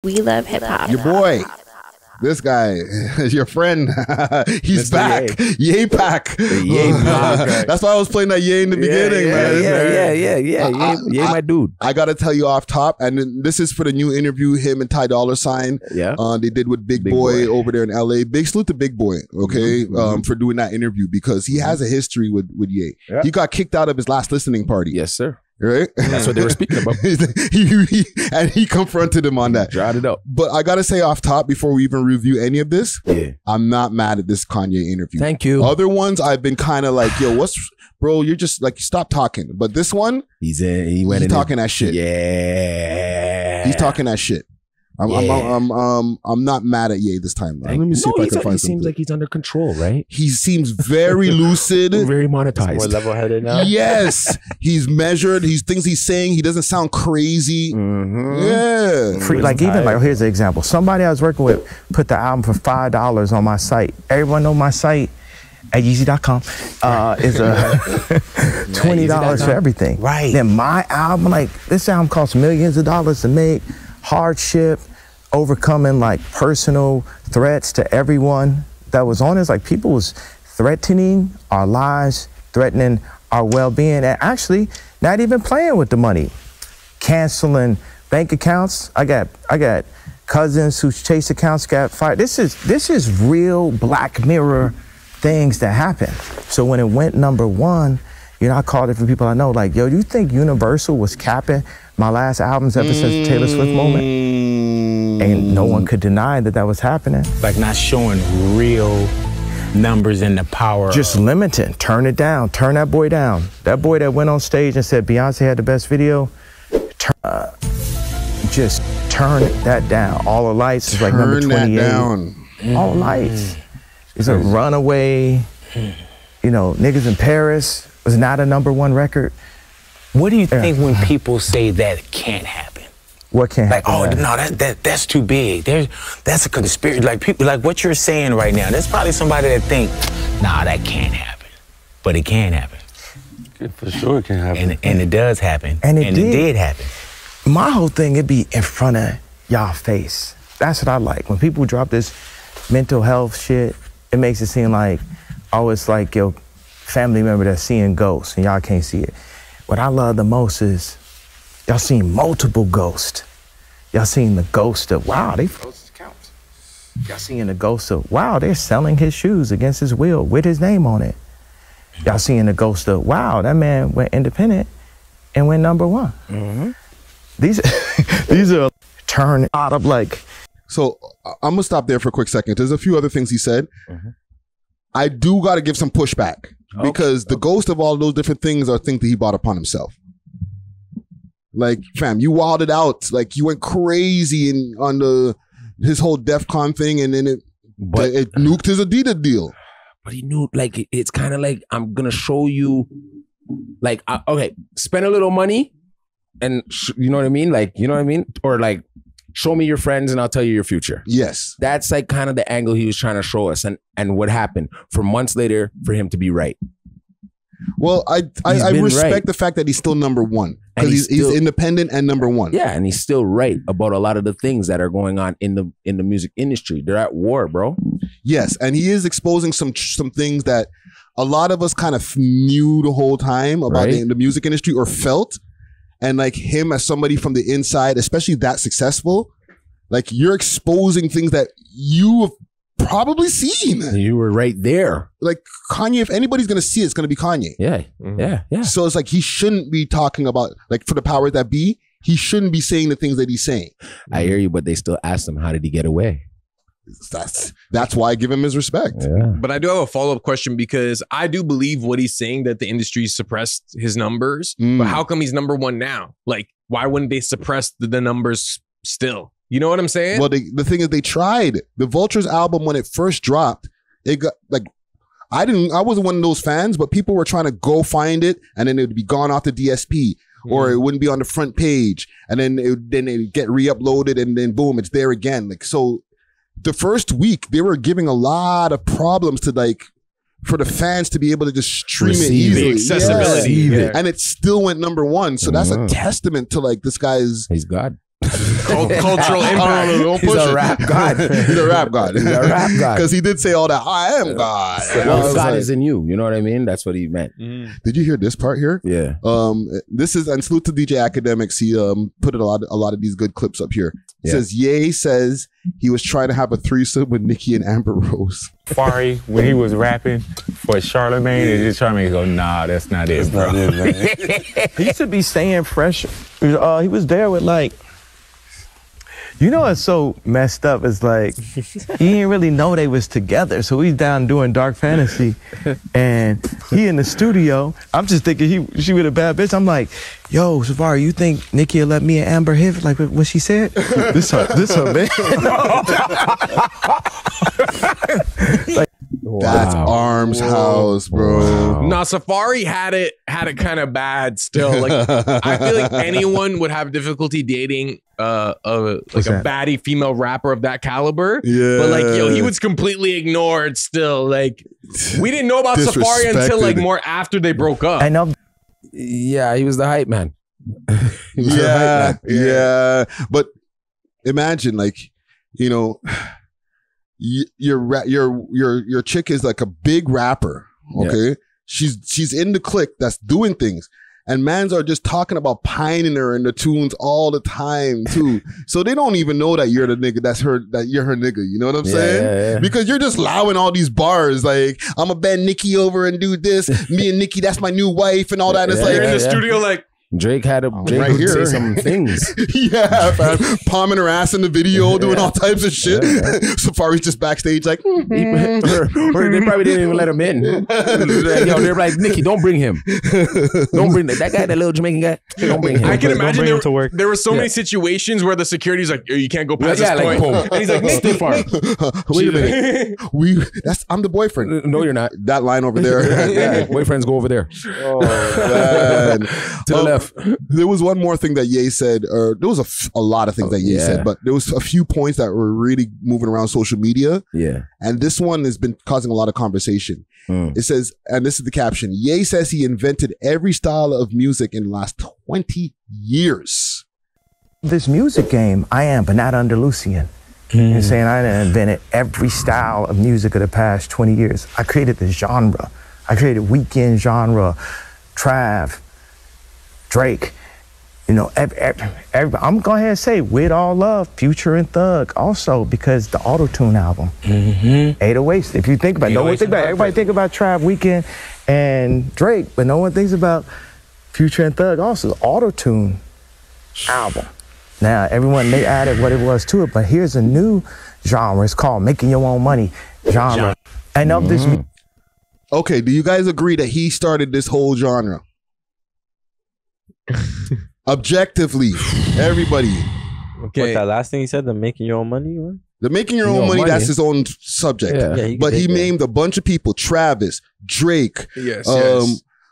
We love hip hop. Your boy. This guy, your friend, he's Mr. back. Yay pack. Yay pack. That's why I was playing that Yay in the beginning, man. Yeah. Yay, my dude. I gotta tell you off top, and this is for the new interview him and Ty Dolla $ign. Yeah. They did with Big Boy over there in LA. Big salute to Big Boy, okay, for doing that interview because he has a history with Ye. Yeah. He got kicked out of his last listening party. Yes, sir. Right? That's what they were speaking about. he confronted him on that. Jotted it up. But I gotta say off top before we even review any of this, I'm not mad at this Kanye interview. Thank you. Other ones I've been kind of like, yo, bro, you're just like, stop talking. But this one, he's talking that shit. Yeah. He's talking that shit. I'm not mad at Ye this time. Let me see if I can find something. He seems like he's under control, right? He seems very lucid. Very monetized. He's more level-headed now. Yes. He's measured. Things he's saying, he doesn't sound crazy. Yeah. Like even like, here's an example. Somebody I was working with put the album for $5 on my site. Everyone know my site at Yeezy.com is $20 for everything. Right. Then my album, like this album costs millions of dollars to make. Hardship, overcoming like personal threats to everyone that was on it. Like people was threatening our lives, threatening our well-being, and actually not even playing with the money, canceling bank accounts. I got cousins whose Chase accounts got fired. This is real Black Mirror things that happen. So when it went #1, you know, I called different people I know, like, yo, do you think Universal was capping my last albums ever since the Taylor Swift moment? And no one could deny that was happening. Like not showing real numbers and the power. Just limiting, turn it down, turn that boy down. That boy that went on stage and said Beyonce had the best video, just turn that down. All the Lights is like number 28. Turn that down. All the Lights. It's a runaway, you know, Niggas in Paris was not a #1 record. What do you think when people say that it can't happen? What can't happen? Like, oh, no, that's too big. That's a conspiracy. Like people, like what you're saying right now, there's probably somebody that think, nah, that can't happen. But it can happen. For sure it can happen. And it does happen. And it did happen. My whole thing, it'd be in front of y'all face. That's what I like. When people drop this mental health shit, it makes it seem like, oh, it's like your family member that's seeing ghosts and y'all can't see it. What I love the most is y'all seen multiple ghosts. Y'all seen the ghost of, wow, they froze his account. Y'all seen the ghost of, wow, they're selling his shoes against his will with his name on it. Y'all seen the ghost of, wow, that man went independent and went #1. These are turn out of like. So I'm gonna stop there for a quick second. There's a few other things he said. I do got to give some pushback because the ghost of all those different things are things that he brought upon himself. Like, fam, you wilded out. Like, you went crazy on his whole DEF CON thing, and then it nuked his Adidas deal. But he knew, like, it's kind of like, I'm gonna show you, like, okay, spend a little money, and you know what I mean? Like, you know what I mean? Or like, show me your friends and I'll tell you your future. Yes. That's like kind of the angle he was trying to show us, and what happened for months later for him to be right. Well, I respect the fact that he's still #1 because he's independent and #1. Yeah, and he's still right about a lot of the things that are going on in the music industry. They're at war, bro. Yes, and he is exposing some things that a lot of us kind of knew the whole time about the music industry or felt. And like him as somebody from the inside, especially that successful, like you're exposing things that you have probably seen. You were right there. Like Kanye, if anybody's going to see it, it's going to be Kanye. Yeah, yeah. So it's like he shouldn't be talking about, like for the powers that be, he shouldn't be saying the things that he's saying. I hear you, but they still ask him, how did he get away? That's why I give him his respect. Yeah. But I do have a follow-up question because I do believe what he's saying, that the industry suppressed his numbers. But how come he's #1 now? Like, why wouldn't they suppress the numbers still? You know what I'm saying? Well, the thing is, they tried. The Vultures album, when it first dropped, it got like, I wasn't one of those fans, but people were trying to go find it, and then it would be gone off the DSP, or it wouldn't be on the front page, and then it would get re-uploaded, and then boom, it's there again. Like, so the first week they were giving a lot of problems to, like, for the fans to be able to just stream it easily. Accessibility. Yeah. And it still went #1. So that's a testament to, like, this guy's, he's God. Cultural impact. Don't He's push a it. rap god. He's a rap god. He's a rap god. Because he did say all that. I am God. And I Well, was God like, is in you. You know what I mean? That's what he meant. did you hear this part here? Yeah. This is, and salute to DJ Academics. He put a lot of these good clips up here. It Yeah. says Ye says he was trying to have a threesome with Nicki and Amber Rose. Safari, when he was rapping for Charlemagne, and just Charlemagne go, nah, that's not it, bro. He used to be staying fresh. He was there with like, you know what's so messed up is like, he didn't really know they was together. So he's down doing Dark Fantasy and he in the studio. I'm just thinking she with a bad bitch. I'm like, yo, Safari, you think Nicki will let me and Amber hit like what she said? this her man. That's Arms House, bro. Nah, Safari had it kind of bad still. Like I feel like anyone would have difficulty dating a baddie female rapper of that caliber. Yeah. But like, yo, he was completely ignored still. Like we didn't know about Safari until like more after they broke up. I know. Yeah, he was the hype man. He was the Yeah, hype man. yeah. But imagine, like, you know, your chick is like a big rapper. Okay, she's in the clique that's doing things, and mans are just talking about pining her in the tunes all the time too. So they don't even know that you're the nigga. That you're her nigga. You know what I'm saying? Yeah. Because you're just allowing all these bars like, I'm gonna bend Nicki over and do this. Me and Nicki, that's my new wife and all that. It's like You're in the studio like. Drake right would here. say some things. Yeah, fam. Palming her ass in the video, doing all types of shit. Safari's just backstage like, or they probably didn't even let him in. Yo, they're like, Nicki, don't bring him. Don't bring that guy, that little Jamaican guy. Don't bring him. I can imagine bring him to work. there were so many situations where the security's like, you can't go past this like, point. boom. And he's like, Stiff arm. wait a minute. I'm the boyfriend. No, you're not. That line over there. Yeah, boyfriends go over there. Man. To the left. There was one more thing that Ye said, or there was a lot of things that Ye said, but there was a few points that were really moving around social media. Yeah. And this one has been causing a lot of conversation. It says, and this is the caption, Ye says he invented every style of music in the last 20 years. This music game, I am, but not under Lucian. You're saying I done invented every style of music of the past 20 years. I created the genre. I created weekend genre, Trav, Drake. You know, I'm going ahead and say, with all love, Future and Thug also, because the Auto-Tune album, 808s. If you think about it, no one think about it. Everybody think about Trav, Weekend, and Drake, but no one thinks about Future and Thug also, the Auto-Tune album. Now, everyone, they added what it was to it, but here's a new genre. It's called Making Your Own Money genre. And of this... Okay, do you guys agree that he started this whole genre? Objectively, everybody. okay. What, that last thing he said, the making your own money? What? The making your own money, that's his own subject. Yeah. But he named a bunch of people: Travis, Drake. Yes.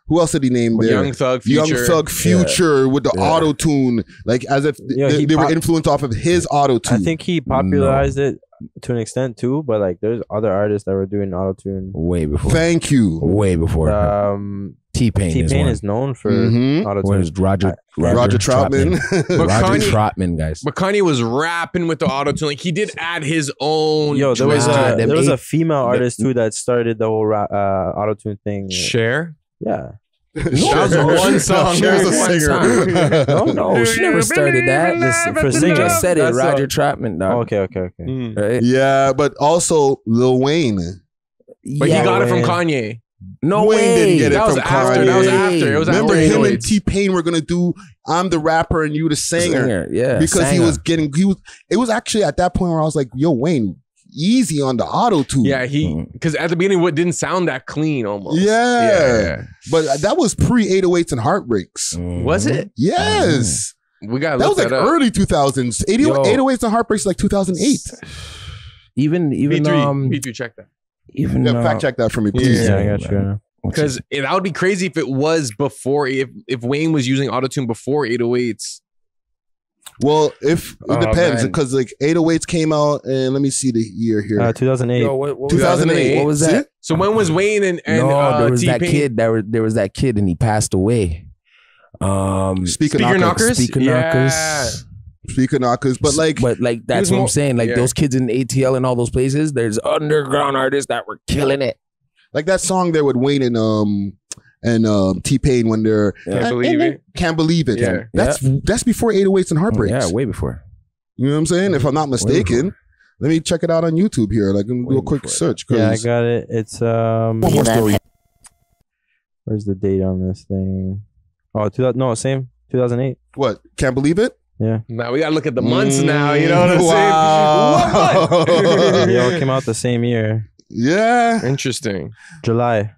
Who else did he name there? Young Thug, Future. With the auto tune, like as if they were influenced off of his auto tune. I think he popularized it to an extent too, but like there's other artists that were doing auto tune way before. Thank you. Way before. T-Pain is known for auto tune. Where's Roger Troutman? Roger Troutman, guys. But Kanye was rapping with the auto tune. Like he did add his own. Yo, there was twist. a female artist too that started the whole auto tune thing. Cher. Yeah. That was one song. Cher's a singer. No, she never started that. For She singing. just said it. That's Roger Troutman. Dog. Okay. Right? Yeah, but also Lil Wayne. But he got it from Kanye. No Wayne way. didn't get it That was from after. Kanye. That was after. It was Remember after him 808s. and T-Pain were gonna do I'm the rapper and you the singer. Yeah. Because it was actually at that point where I was like, yo, Wayne, easy on the auto tune. Yeah, because at the beginning it didn't sound that clean almost. Yeah. But that was pre-808s and Heartbreaks. Was it? Yes. We got That was like early 2000s. 808s and Heartbreaks like 2008. Even P3 check that. even Fact check that for me, please. Yeah, I got you. Because that would be crazy if it was before, if Wayne was using autotune before 808s. Well, it depends, man. because like 808s came out, and let me see the year here. 2008. Yo, what 2008. What was that? So when was Wayne and No, there was T-Pain? that kid. There was that kid, and he passed away. Speaker Speaker Knockers. Knockers? Speaker Yeah. Knockers. Speaking of, but that's what I'm saying. Like those kids in ATL and all those places, there's underground artists that were killing it. Like that song there with Wayne and T-Pain when they're Can't Believe It. Yeah. That's before 808s and Heartbreaks. Yeah, way before. You know what I'm saying? If I'm not mistaken. Let me check it out on YouTube here. Like, do a quick search. Yeah, I got it. It's one more story. Where's the date on this thing? Oh, 2008. What? Can't Believe It? Yeah. Now we gotta look at the months now. You know what I'm Wow. saying? They all came out the same year. Yeah. Interesting. July.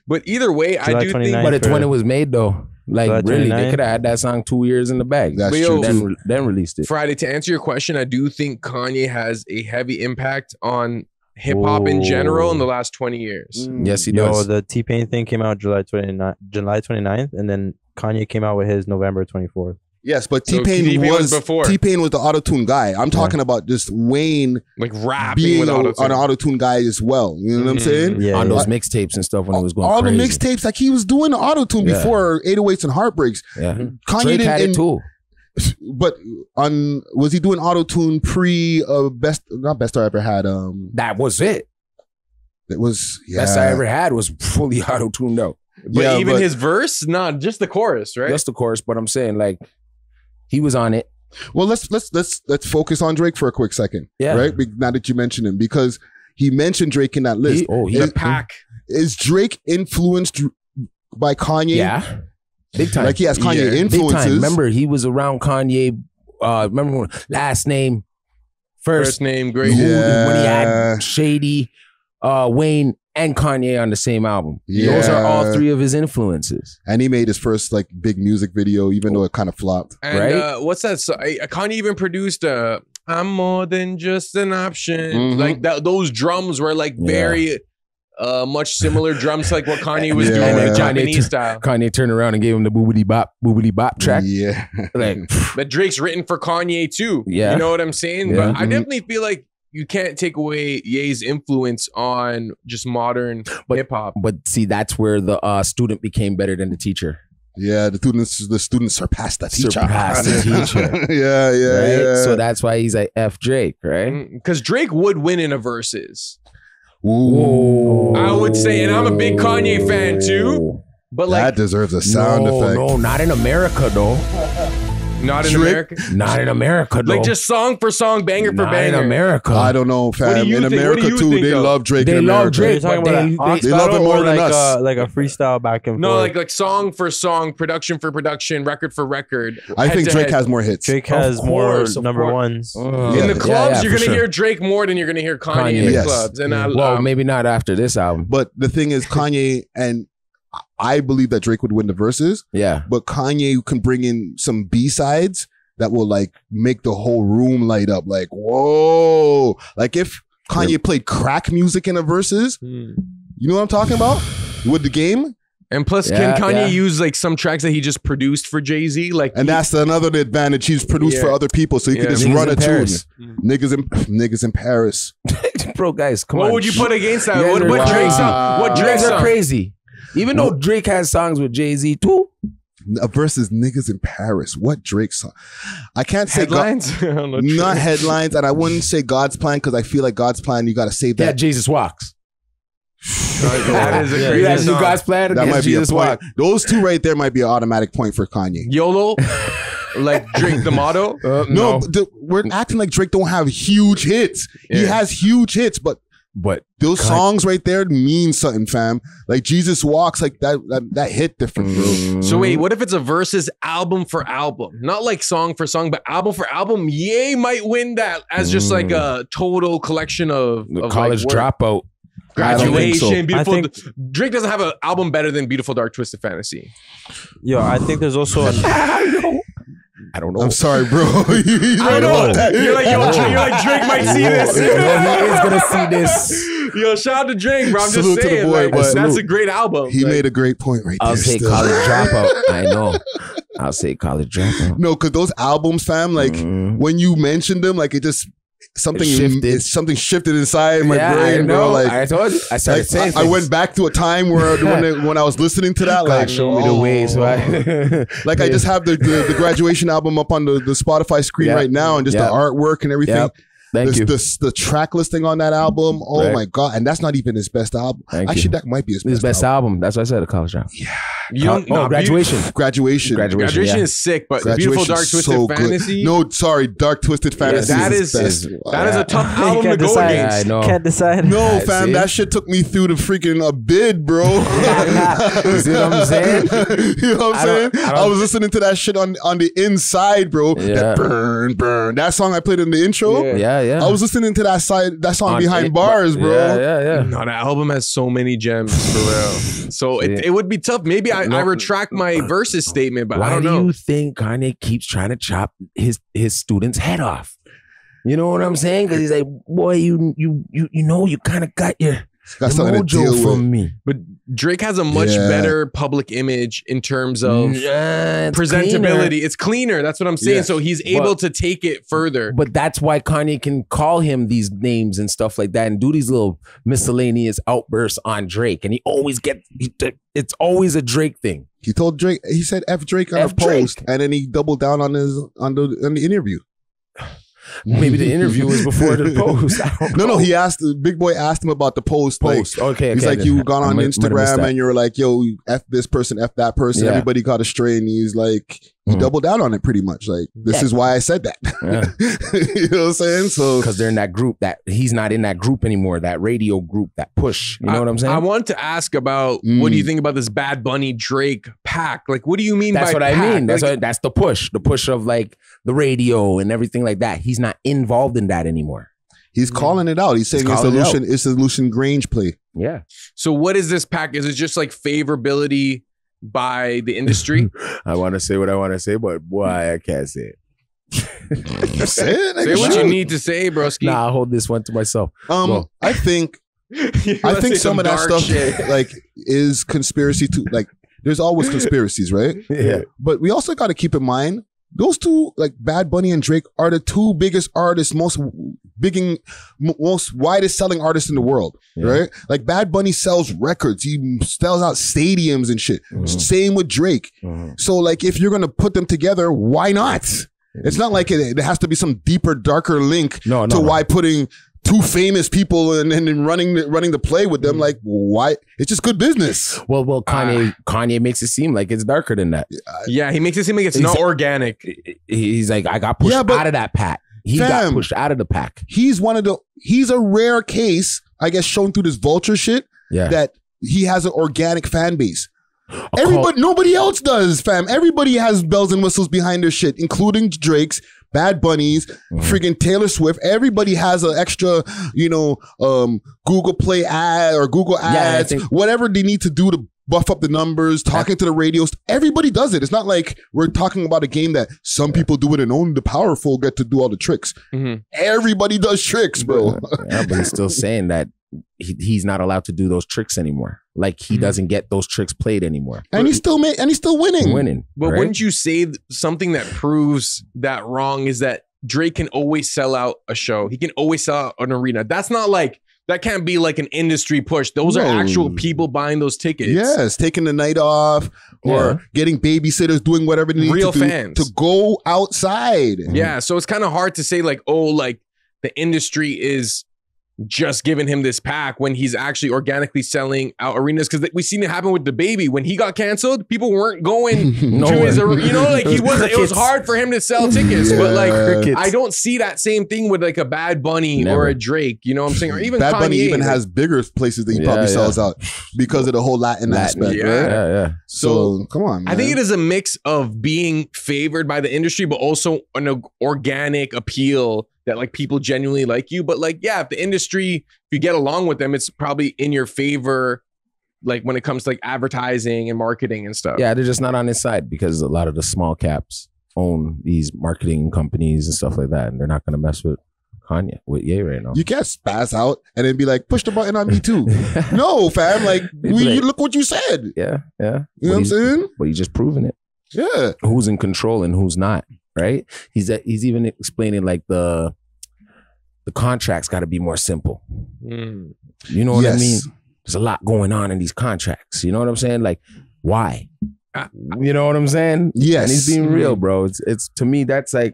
But either way, I July do think. 29th. But it's when it was made, though. Like, July really, 29th? they could have had that song 2 years in the bag. That's But true. Then released it. Friday, to answer your question, I do think Kanye has a heavy impact on hip hop in general in the last 20 years. Yes, he Yo, does. the T-Pain thing came out July 29th, and then Kanye came out with his November 24th. Yes, but So T-Pain T-Pain was was before. T-Pain was the auto-tune guy. I'm talking about just Wayne Like rapping being with an auto-tune. auto-tune guy as well. You know what I'm saying? Yeah, On yeah. those mixtapes and stuff when it was going All crazy. the mixtapes, like he was doing the auto-tune Yeah. before 808s and Heartbreaks. Yeah. Kanye Drake had didn't- it too. But was he doing auto-tune pre best I ever had? That was it. It was Best I ever had was fully auto-tuned out. But Yeah, even but- his verse, not just the chorus, right? Just the chorus, but I'm saying like he was on it. Well, let's focus on Drake for a quick second. Yeah. Right. Now that you mentioned him, because he mentioned Drake in that list. the pack. Is Drake influenced by Kanye? Yeah. Big time. Like he has Kanye Yeah. Big influences. time. Remember, he was around Kanye. Remember when last name, First name, great. when he Yeah. had Shady, Wayne, and Kanye on the same album. Yeah. Those are all three of his influences. And he made his first like big music video, even though it kind of flopped. And Right? what's that? Kanye even produced I'm more than just an option. Mhm. Like that, those drums were like very much similar drums to like what Kanye was Yeah. doing, like Kanye Japanese style. Kanye turned around and gave him the boobity bop track. Yeah. Like, But Drake's written for Kanye too. Yeah. You know what I'm saying? Yeah. But I Mhm. definitely feel like you can't take away Ye's influence on just modern hip hop. but see, that's where the student became better than the teacher. Yeah. The students surpassed the teacher. Surpassed the teacher. yeah. Right? Yeah. So that's why he's like F Drake, right? Because Drake would win in a versus. Ooh. I would say, and I'm a big Kanye fan too. But like, that deserves a sound effect. No, not in America though. not in Drake- America. Not in America though. Like just song for song, banger for not banger. in America. I don't know, fam. do you In think? What America do you too, think, they though? love Drake. They in love America. Drake. You're talking but about they- an ox they love battle it more or than like us. like a freestyle back and No, forth. like song for song, production for production, record for record. I think head to Drake head. has more hits. Drake has course, more of number course. ones. Yeah. In the clubs, you're for gonna sure. hear Drake more than you're gonna hear Kanye in the Yes. clubs. And Well, maybe not after this album. But the thing is, Kanye, and I believe that Drake would win the verses, Yeah. but Kanye can bring in some B-sides that will like make the whole room light up. Like, whoa. Like if Kanye played crack music in the verses, you know what I'm talking about? With the game? And plus, Yeah, can Kanye yeah. use like some tracks that he just produced for Jay-Z? Like, And that's another advantage. He's produced for Yeah. other people, so he Yeah. can just Niggas run a in tune. Paris. Niggas in Paris. Bro, guys, come on. what would you put against that? You guys What, are what crazy. Drake song? What You Drake guys are song? crazy. Even though Drake has songs with Jay-Z too. Versus niggas in Paris. What Drake song? I can't say Headlines? I don't know, not Drake. headlines, and I wouldn't say God's plan because I feel like God's plan. You got to save Yeah, that. Jesus Walks. That is a Yeah, great You guys do song. God's plan That against might be Jesus a point. Walk. Those two right there might be an automatic point for Kanye. YOLO, like Drake the motto. No, we're acting like Drake don't have huge hits. He Yeah. has huge hits, but those songs right there mean something, fam. Like Jesus Walks, like that hit different, bro. So wait, what if it's a versus album for album? Not like song for song, but album for album. Ye might win that as just like a total collection of College like work. Dropout. I don't think so. Graduation, beautiful. I think- Drake doesn't have an album better than Beautiful Dark Twisted Fantasy. Yo, I think there's also I don't know. I'm sorry, bro. I know. You're like, Drake might see this. He is gonna see this. Yo, shout out to Drake, bro. I'm Salute just to the saying, boy, like, but that's salute. a great album. He Like, made a great point right I'll there. say still. College Dropout. I know. I'll say College Dropout. No, because those albums, fam, like when you mention them, like it just something shifted inside my brain, bro. Like I told you. I started saying I went back to a time where when I was listening to that, like show me the way. So like I just have the graduation album up on the Spotify screen right now, and just the artwork and everything. Yep. Thank you. The track listing on that album. Oh my God. And that's not even his best album. Actually, that might be his best album. That's what I said, a college album. Yeah. Graduation. Graduation Is sick, but Beautiful Dark Twisted Fantasy. No, sorry, Dark Twisted Fantasy. That is a tough album to go against. I know. Can't decide. No, fam, that shit took me through the freaking bid, bro. You see what I'm saying? You know what I'm saying? I was listening to that shit on the inside, bro. That burn. That song I played in the intro. Yeah. I was listening to that song behind bars, bro. Yeah. No, that album has so many gems for real. So it would be tough. Maybe I retract my versus statement, but I don't know. Why do you think Kanye keeps trying to chop his student's head off? You know what I'm saying? Because he's like, boy, you kind of got your mojo from me. But Drake has a much better public image in terms of presentability. Cleaner. It's cleaner. That's what I'm saying. So he's able to take it further. But that's why Kanye can call him these names and stuff like that and do these little miscellaneous outbursts on Drake. And he always it's always a Drake thing. He told Drake, he said F Drake on a post, and then he doubled down on the interview. Maybe the interview was before the post. No. He asked, Big Boy asked him about the post. Okay. He's like, you got on Instagram and you were like, yo, F this person, F that person. Yeah. Everybody got astray. And he's like, he doubled down on it pretty much. Like, this is why I said that. You know what I'm saying? So, because they're in that group that he's not in that group anymore, that radio group, that push. You know what I'm saying? I want to ask about what do you think about this Bad Bunny Drake pack? Like, what do you mean by That's what pack? I mean. That's the push of like the radio and everything like that. He's not involved in that anymore. He's calling it out. He's saying it's a Lucian Grange play. Yeah. So what is this pack? Is it just like favorability by the industry? I want to say what I want to say, but boy, I can't say it. Say what you need to say, broski. Nah, I'll hold this one to myself. I think some of that stuff like is conspiracy too. Like, there's always conspiracies, right? Yeah. But we also got to keep in mind, those two, like Bad Bunny and Drake, are the two biggest artists, most widest selling artists in the world, right? Like Bad Bunny sells records, he sells out stadiums and shit. Same with Drake. So like, if you're gonna put them together, why not? It's not like there has to be some deeper, darker link to why putting two famous people and running the play with them. Like, why? It's just good business. Well, Kanye makes it seem like it's darker than that. Yeah, he makes it seem like it's not organic. He's like, I got pushed out of that pack. He got pushed out of the pack. He's a rare case, I guess, shown through this vulture shit, that he has an organic fan base. Nobody else does, fam. Everybody has bells and whistles behind their shit, including Drake's, Bad Bunny's, freaking Taylor Swift. Everybody has an extra, Google Play ad or Google ads, whatever they need to do to buff up the numbers, talking to the radios. Everybody does it. It's not like we're talking about a game that some people do it and only the powerful get to do all the tricks. Everybody does tricks, bro. Yeah, but he's still saying that he's not allowed to do those tricks anymore. Like, he doesn't get those tricks played anymore. And he's still winning. But wouldn't you say something that proves that wrong is that Drake can always sell out a show. He can always sell out an arena. That's not like, that can't be like an industry push. Those are actual people buying those tickets. Yes, taking the night off or getting babysitters, doing whatever they need Real to do fans. to go outside. Yeah, so it's kind of hard to say like, oh, like the industry is just giving him this pack when he's actually organically selling out arenas, because we seen it happen with the baby when he got canceled. People weren't going to his arena. Like, it was hard for him to sell tickets. But like, I don't see that same thing with like a Bad Bunny or a Drake. You know what I'm saying? Or even Bad Kanye, Bunny even has bigger places that he probably sells out because of the whole Latin aspect. Yeah. So come on, man. I think it is a mix of being favored by the industry, but also an organic appeal that like people genuinely like you. But like, yeah, if the industry, if you get along with them, it's probably in your favor, like when it comes to like advertising and marketing and stuff. Yeah, they're just not on his side because a lot of the small caps own these marketing companies and stuff like that, and they're not going to mess with Kanye, with Ye right now. You can't spaz out and then be like, push the button on me too. No, fam. Like, you look what you said. Yeah. You know what I'm saying? But he's just proving it. Yeah. Who's in control and who's not, right? He's even explaining like the the contracts got to be more simple. You know what I mean? There's a lot going on in these contracts. You know what I'm saying? Like, why? You know what I'm saying? Yes. And he's being real, bro. It's to me, that's like,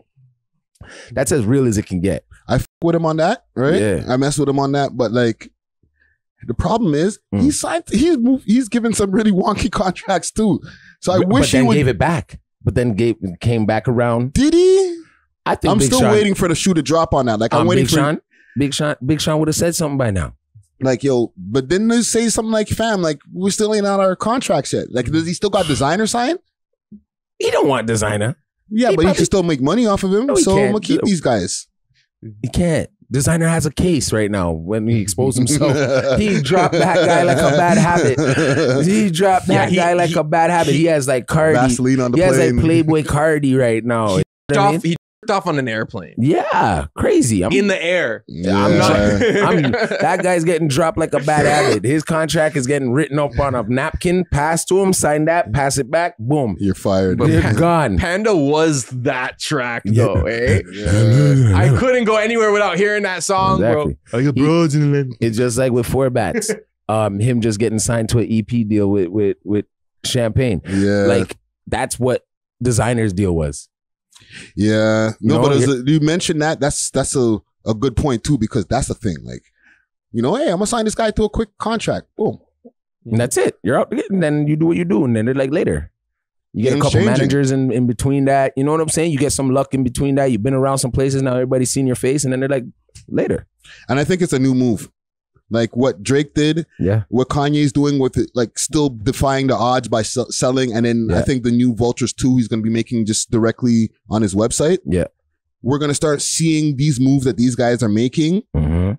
that's as real as it can get. I f with him on that, right? Yeah. I mess with him on that, but like, the problem is he's given some really wonky contracts too. So I wish he would gave it back. But then came back around. Did he? I think I'm Big still Sean, waiting for the shoe to drop on that. Like I'm waiting for Big Sean would have said something by now. like, yo, but didn't they say something like, fam, like we're still ain't on our contracts yet? Like, does he still got designer signed? He don't want designer. Yeah, but he can still make money off of him. No, he So I'm can't. gonna keep these guys. He can't. Designer has a case right now when he exposed himself. He dropped that guy like a bad habit. He dropped that guy like a bad habit. He has like Cardi. Vaseline on the He plane. has like Playboy Cardi right now. He jerked off on an airplane. Yeah, crazy. In the air. I'm not. That guy's getting dropped like a bad habit. His contract is getting written up on a napkin, passed to him, sign that, pass it back, boom. You're fired. You're gone. Panda was that track though, eh? I couldn't go anywhere without hearing that song, Exactly. bro. I got broads in the It's just like with Four Bats. Him just getting signed to an EP deal with Champagne. Yeah. Like that's what Designer's deal was. Yeah. No, You but know, you mentioned that. That's a good point too, because that's the thing. Like, you know, hey, I'm gonna sign this guy to a quick contract. Boom. And that's it. You're out, and then you do what you do, and then they're like later. You get a Game's couple changing. managers in between that. You know what I'm saying? You get some luck in between that. You've been around some places now. Everybody's seen your face, and then they're like later. And I think it's a new move. Like what Drake did, what Kanye's doing with it, like still defying the odds by selling. And then I think the new Vultures 2 he's going to be making just directly on his website. Yeah. We're going to start seeing these moves that these guys are making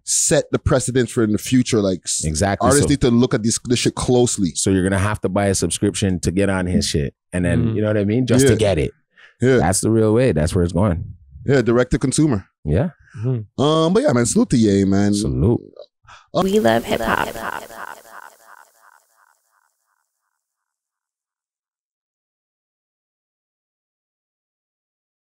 set the precedence for in the future. Like exactly, artists need to look at this shit closely. So you're going to have to buy a subscription to get on his shit. And then, you know what I mean? Just to get it. Yeah. That's the real way. That's where it's going. Yeah. Direct to consumer. Yeah. But yeah, man, salute to Ye, man. Salute. We love hip hop.